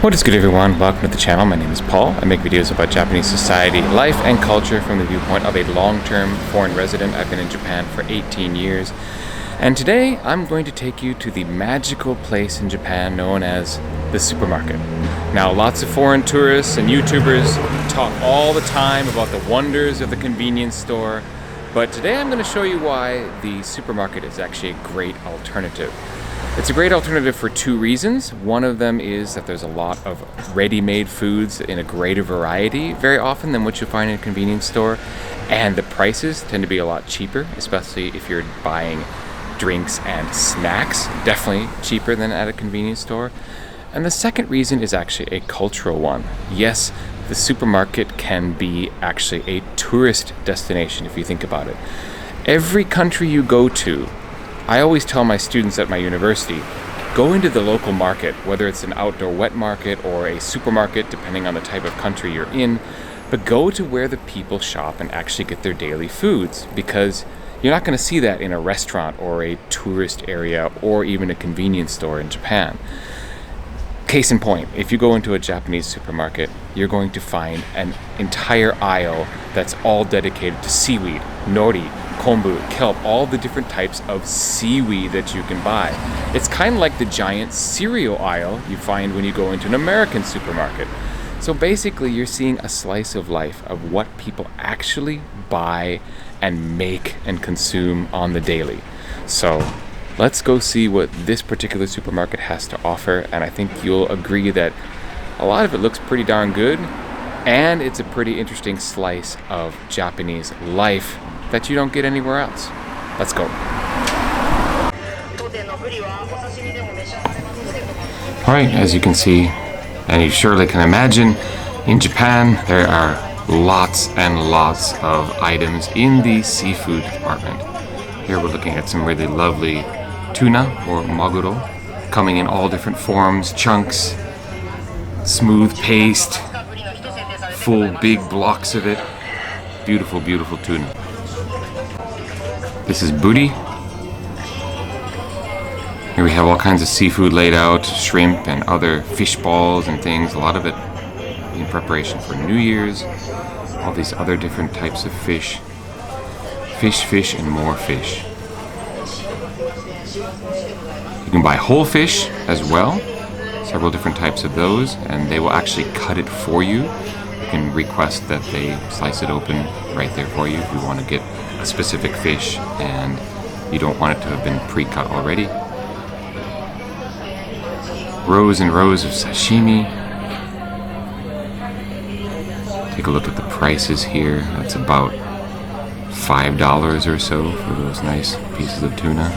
What is good, everyone? Welcome to the channel. My name is Paul. I make videos about Japanese society, life, and culture from the viewpoint of a long-term foreign resident. I've been in Japan for 18 years. And today, I'm going to take you to the magical place in Japan known as the supermarket. Now, lots of foreign tourists and YouTubers talk all the time about the wonders of the convenience store. But today, I'm going to show you why the supermarket is actually a great alternative. It's a great alternative for two reasons. One of them is that there's a lot of ready-made foods in a greater variety very often than what you find in a convenience store. And the prices tend to be a lot cheaper, especially if you're buying drinks and snacks. Definitely cheaper than at a convenience store. And the second reason is actually a cultural one. Yes, the supermarket can be actually a tourist destination if you think about it. Every country you go to, I always tell my students at my university, go into the local market, whether it's an outdoor wet market or a supermarket, depending on the type of country you're in, but go to where the people shop and actually get their daily foods, because you're not going to see that in a restaurant or a tourist area or even a convenience store in Japan. Case in point, if you go into a Japanese supermarket, you're going to find an entire aisle that's all dedicated to seaweed, nori, kombu, kelp, all the different types of seaweed that you can buy. It's kind of like the giant cereal aisle you find when you go into an American supermarket. So basically, you're seeing a slice of life of what people actually buy and make and consume on the daily. So let's go see what this particular supermarket has to offer, and I think you'll agree that a lot of it looks pretty darn good, and it's a pretty interesting slice of Japanese life that you don't get anywhere else. Let's go. Alright, as you can see, and you surely can imagine, in Japan there are lots and lots of items in the seafood department. Here we're looking at some really lovely tuna or maguro, coming in all different forms, chunks, smooth paste, full big blocks of it. Beautiful, beautiful tuna. This is buri. Here we have all kinds of seafood laid out, shrimp and other fish balls and things, a lot of it in preparation for New Year's. All these other different types of fish. Fish, and more fish. You can buy whole fish as well, several different types of those, and they will actually cut it for you. You can request that they slice it open right there for you if you want to get a specific fish and you don't want it to have been pre-cut already. Rows and rows of sashimi. Take a look at the prices here. That's about $5 or so for those nice pieces of tuna.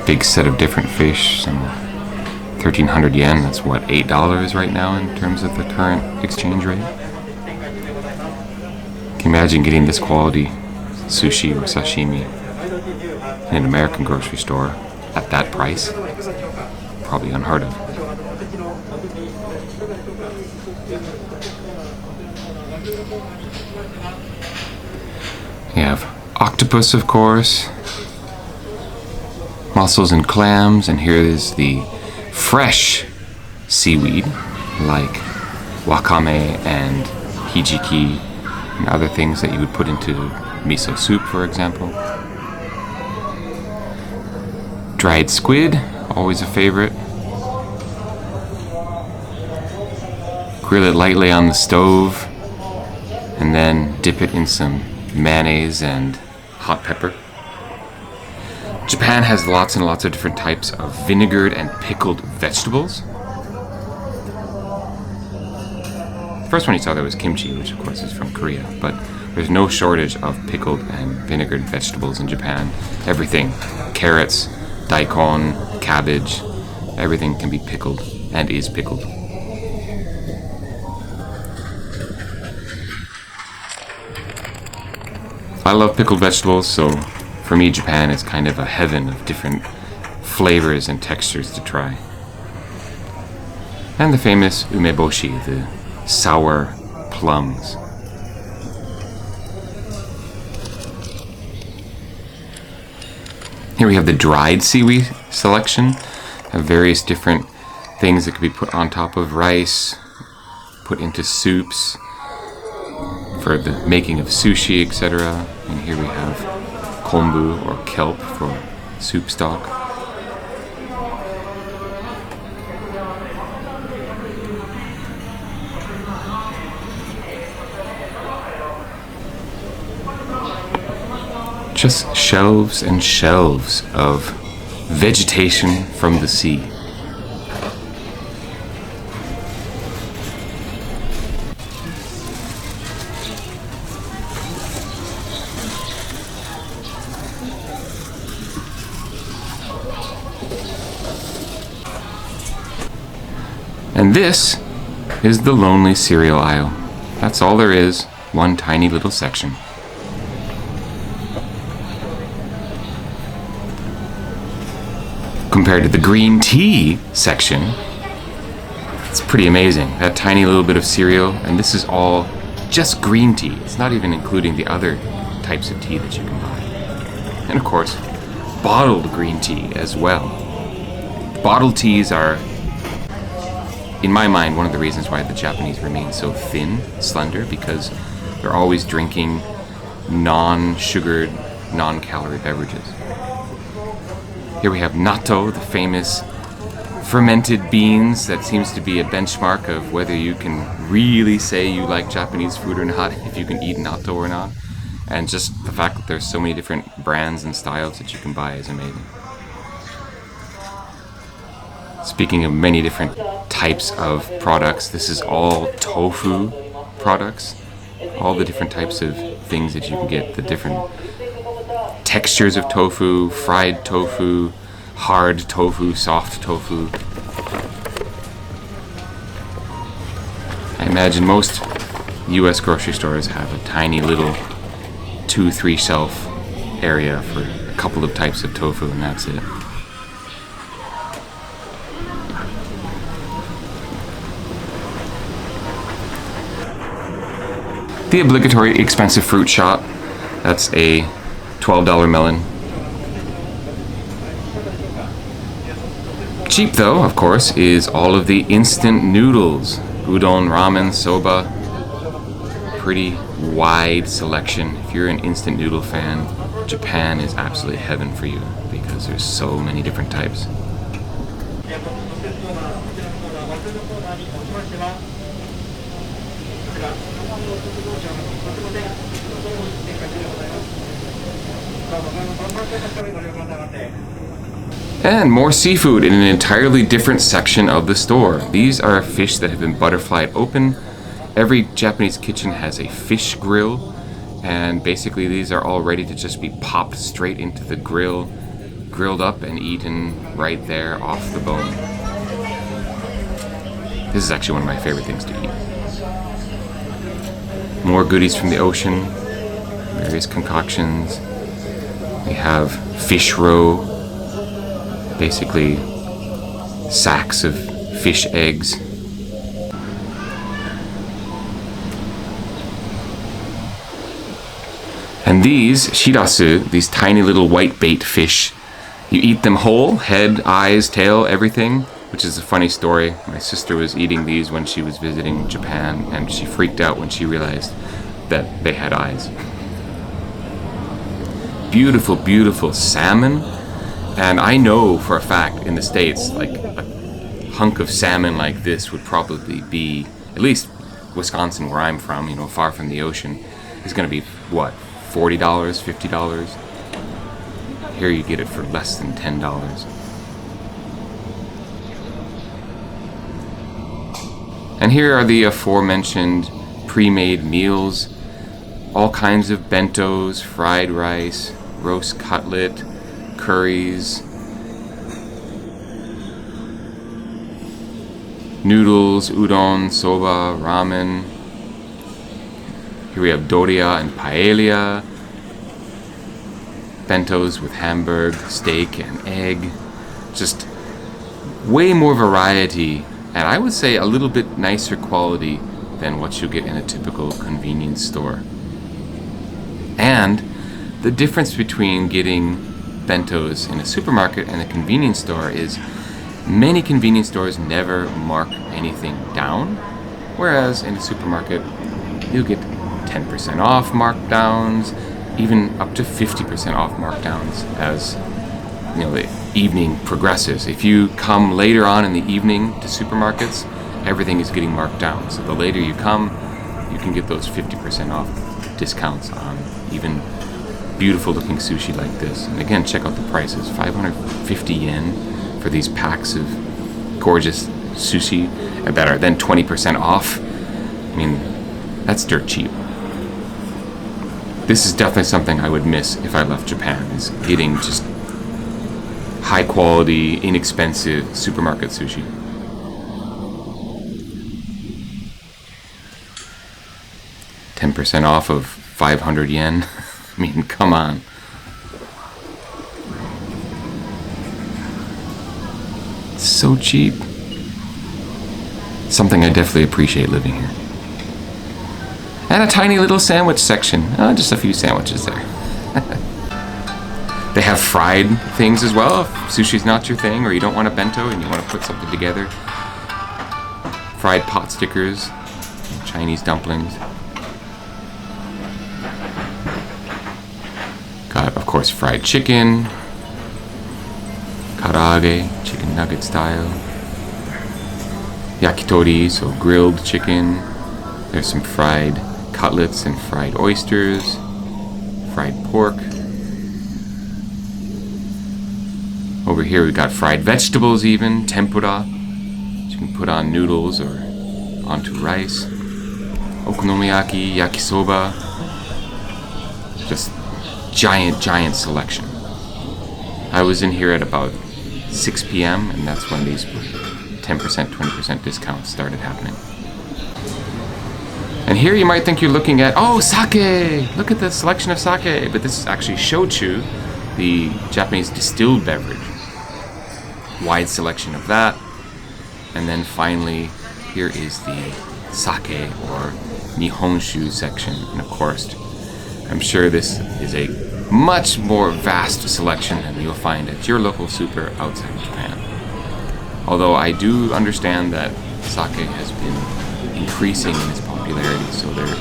Big set of different fish, some 1,300 yen, that's what, $8 right now in terms of the current exchange rate. Can you imagine getting this quality sushi or sashimi in an American grocery store at that price? Probably unheard of. You have octopus, of course, mussels and clams, and here is the fresh seaweed like wakame and hijiki and other things that you would put into miso soup, for example. Dried squid, always a favorite. Grill it lightly on the stove and then dip it in some mayonnaise and hot pepper. Japan has lots and lots of different types of vinegared and pickled vegetables. The first one you saw there was kimchi, which of course is from Korea, but there's no shortage of pickled and vinegared vegetables in Japan. Everything, carrots, daikon, cabbage, everything can be pickled and is pickled. I love pickled vegetables, so for me Japan is kind of a heaven of different flavors and textures to try. And the famous umeboshi, the sour plums. Here we have the dried seaweed selection. Have various different things that could be put on top of rice, put into soups, for the making of sushi, etc. And here we have kombu or kelp for soup stock. Just shelves and shelves of vegetation from the sea. And this is the lonely cereal aisle. That's all there is, one tiny little section. Compared to the green tea section, it's pretty amazing. That tiny little bit of cereal, and this is all just green tea. It's not even including the other types of tea that you can buy. And of course, bottled green tea as well. Bottled teas are, in my mind, one of the reasons why the Japanese remain so thin, slender, because they're always drinking non-sugared, non-calorie beverages. Here we have natto, the famous fermented beans that seems to be a benchmark of whether you can really say you like Japanese food or not, if you can eat natto or not. And just the fact that there's so many different brands and styles that you can buy is amazing. Speaking of many different types of products, this is all tofu products. All the different types of things that you can get, the different textures of tofu, fried tofu, hard tofu, soft tofu. I imagine most US grocery stores have a tiny little 2-3 shelf area for a couple of types of tofu, and that's it. The obligatory expensive fruit shop. That's a $12 melon. Cheap though, of course, is all of the instant noodles. Udon, ramen, soba. Pretty wide selection. If you're an instant noodle fan, Japan is absolutely heaven for you because there's so many different types. And more seafood in an entirely different section of the store. These are fish that have been butterflied open. Every Japanese kitchen has a fish grill, and basically these are all ready to just be popped straight into the grill, grilled up and eaten right there off the bone. This is actually one of my favorite things to eat. More goodies from the ocean, various concoctions. We have fish roe, basically sacks of fish eggs. And these shirasu, these tiny little white bait fish, you eat them whole, head, eyes, tail, everything, which is a funny story. My sister was eating these when she was visiting Japan, and she freaked out when she realized that they had eyes. Beautiful, beautiful salmon. And I know for a fact in the States, like a hunk of salmon like this would probably be, at least Wisconsin where I'm from, far from the ocean, is going to be, what, $40, $50? Here you get it for less than $10. And here are the aforementioned pre-made meals. All kinds of bentos, fried rice, roast cutlet, curries, noodles, udon, soba, ramen. Here we have doria and paella, bentos with hamburg, steak, and egg. Just way more variety, and I would say a little bit nicer quality than what you get in a typical convenience store. And the difference between getting bentos in a supermarket and a convenience store is Many convenience stores never mark anything down, whereas in a supermarket, you'll get 10% off markdowns, even up to 50% off markdowns as the evening progresses. If you come later on in the evening to supermarkets, everything is getting marked down. So the later you come, you can get those 50% off discounts on even beautiful looking sushi like this. And again, check out the prices, 550 yen for these packs of gorgeous sushi that are then 20% off. I mean, that's dirt cheap. This is definitely something I would miss if I left Japan, is getting just high quality, inexpensive supermarket sushi. %10 off of 500 yen. I mean, come on. It's so cheap. Something I definitely appreciate living here. And a tiny little sandwich section. Just a few sandwiches there. They have fried things as well. If sushi's not your thing, or you don't want a bento and you want to put something together. Fried pot stickers, Chinese dumplings. Got, of course, fried chicken, karaage, chicken nugget style, yakitori, so grilled chicken. There's some fried cutlets and fried oysters, fried pork. Over here we've got fried vegetables even, tempura, which you can put on noodles or onto rice. Okonomiyaki, yakisoba. Just giant selection. I was in here at about 6 p.m. and that's when these 10%, 20% discounts started happening. And here you might think you're looking at, oh, sake! Look at the selection of sake! But this is actually shochu, the Japanese distilled beverage. Wide selection of that. And then finally, here is the sake or nihonshu section. And of course, I'm sure this is a much more vast selection than you'll find at your local super outside of Japan. Although I do understand that sake has been increasing in its popularity, so there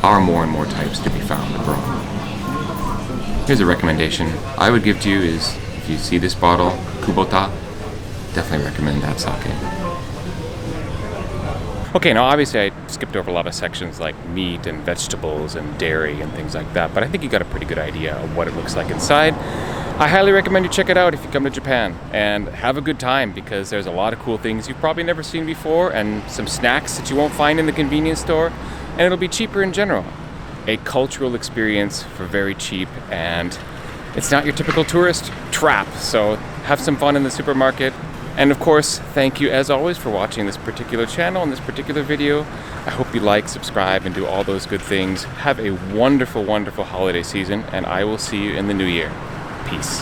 are more and more types to be found abroad. Here's a recommendation I would give to you is, if you see this bottle, Kubota, definitely recommend that sake. Okay, now obviously I skipped over a lot of sections like meat and vegetables and dairy and things like that, but I think you got a pretty good idea of what it looks like inside. I highly recommend you check it out if you come to Japan, and have a good time, because there's a lot of cool things you've probably never seen before, and some snacks that you won't find in the convenience store, and it'll be cheaper in general. A cultural experience for very cheap, and it's not your typical tourist trap, so have some fun in the supermarket. And of course, thank you as always for watching this particular channel and this particular video. I hope you like, subscribe, and do all those good things. Have a wonderful, wonderful holiday season, and I will see you in the new year. Peace.